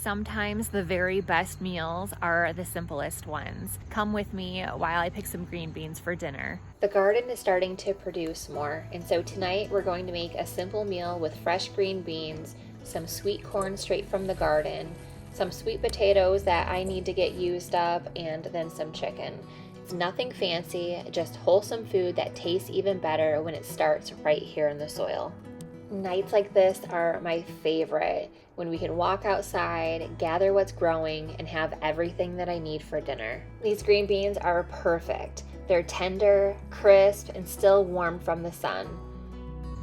Sometimes the very best meals are the simplest ones. Come with me while I pick some green beans for dinner. The garden is starting to produce more, and so tonight we're going to make a simple meal with fresh green beans, some sweet corn straight from the garden, some sweet potatoes that I need to get used up, and then some chicken. It's nothing fancy, just wholesome food that tastes even better when it starts right here in the soil. Nights like this are my favorite, when we can walk outside, gather what's growing, and have everything that I need for dinner. These green beans are perfect. They're tender, crisp, and still warm from the sun.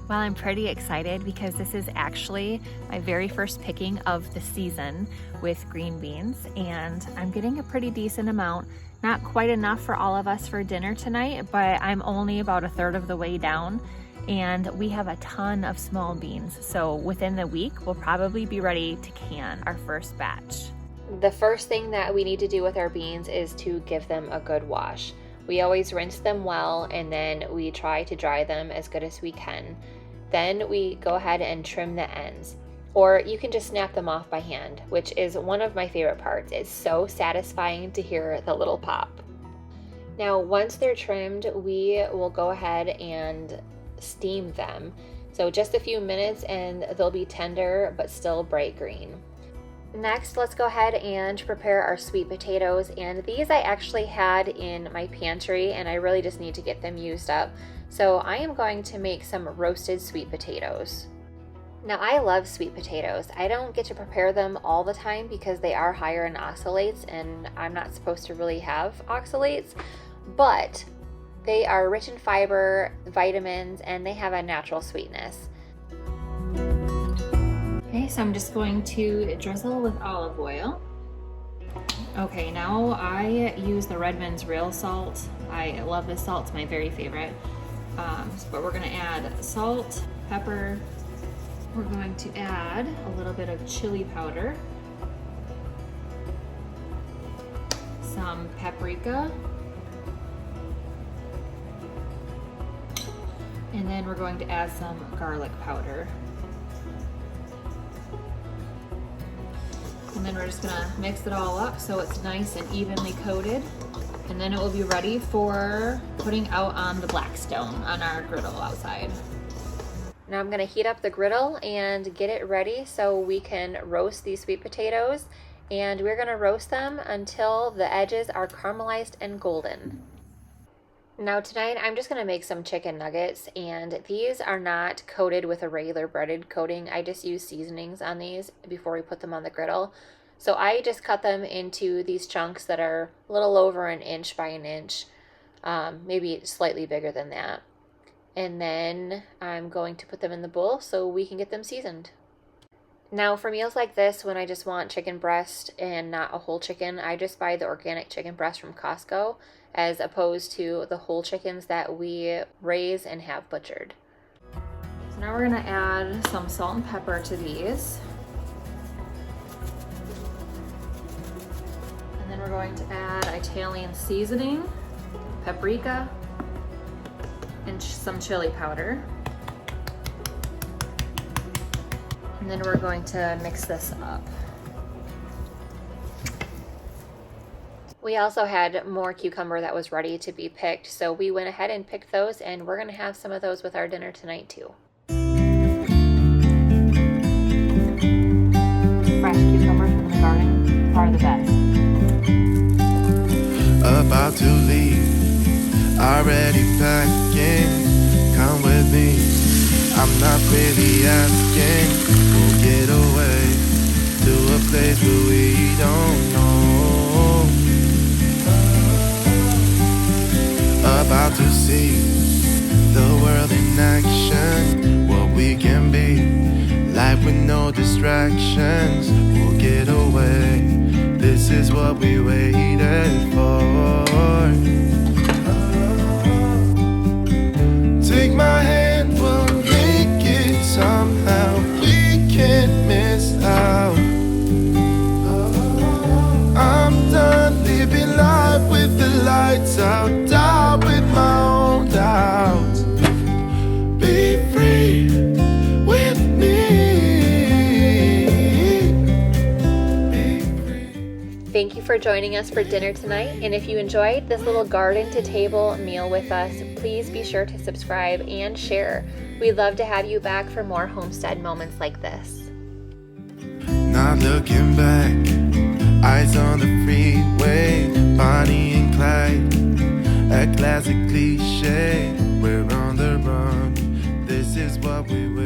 Well, I'm pretty excited because this is actually my very first picking of the season with green beans, and I'm getting a pretty decent amount. Not quite enough for all of us for dinner tonight, but I'm only about a third of the way down. And we have a ton of small beans, so within the week we'll probably be ready to can our first batch. The first thing that we need to do with our beans is to give them a good wash. We always rinse them well, and then we try to dry them as good as we can. Then we go ahead and trim the ends, or you can just snap them off by hand, which is one of my favorite parts. It's so satisfying to hear the little pop. Now once they're trimmed, we will go ahead and steam them. So just a few minutes and they'll be tender but still bright green. Next, let's go ahead and prepare our sweet potatoes, and these I actually had in my pantry and I really just need to get them used up. So I am going to make some roasted sweet potatoes. Now I love sweet potatoes. I don't get to prepare them all the time because they are higher in oxalates and I'm not supposed to really have oxalates, but they are rich in fiber, vitamins, and they have a natural sweetness. Okay, so I'm just going to drizzle with olive oil. Okay, now I use the Redmond's real salt. I love this salt, it's my very favorite. But we're gonna add salt, pepper. We're going to add a little bit of chili powder, some paprika, and then we're going to add some garlic powder. And then we're just gonna mix it all up so it's nice and evenly coated. And then it will be ready for putting out on the Blackstone on our griddle outside. Now I'm gonna heat up the griddle and get it ready so we can roast these sweet potatoes. And we're gonna roast them until the edges are caramelized and golden. Now tonight I'm just going to make some chicken nuggets, and these are not coated with a regular breaded coating. I just use seasonings on these before we put them on the griddle. So I just cut them into these chunks that are a little over an inch by an inch, maybe slightly bigger than that. And then I'm going to put them in the bowl so we can get them seasoned. Now for meals like this, when I just want chicken breast and not a whole chicken, I just buy the organic chicken breast from Costco, as opposed to the whole chickens that we raise and have butchered. So now we're gonna add some salt and pepper to these. And then we're going to add Italian seasoning, paprika, and some chili powder. And then we're going to mix this up. We also had more cucumber that was ready to be picked, so we went ahead and picked those, and we're gonna have some of those with our dinner tonight too. Fresh cucumbers from the garden are the best. About to leave, already packing, come with me, I'm not really asking, we'll get away to a place where we don't know. About to see the world in action, what we can be, life with no distractions, we'll get away, this is what we waited for. Take my hand, we'll make it somehow, we can't miss out. I'm done living life with the lights out, die with my own doubts. Be free with me, for joining us for dinner tonight. And if you enjoyed this little garden to table meal with us, please be sure to subscribe and share. We'd love to have you back for more homestead moments like this. Not looking back, eyes on the freeway, Bonnie and Clyde, a classic cliche. We're on the run, this is what we will.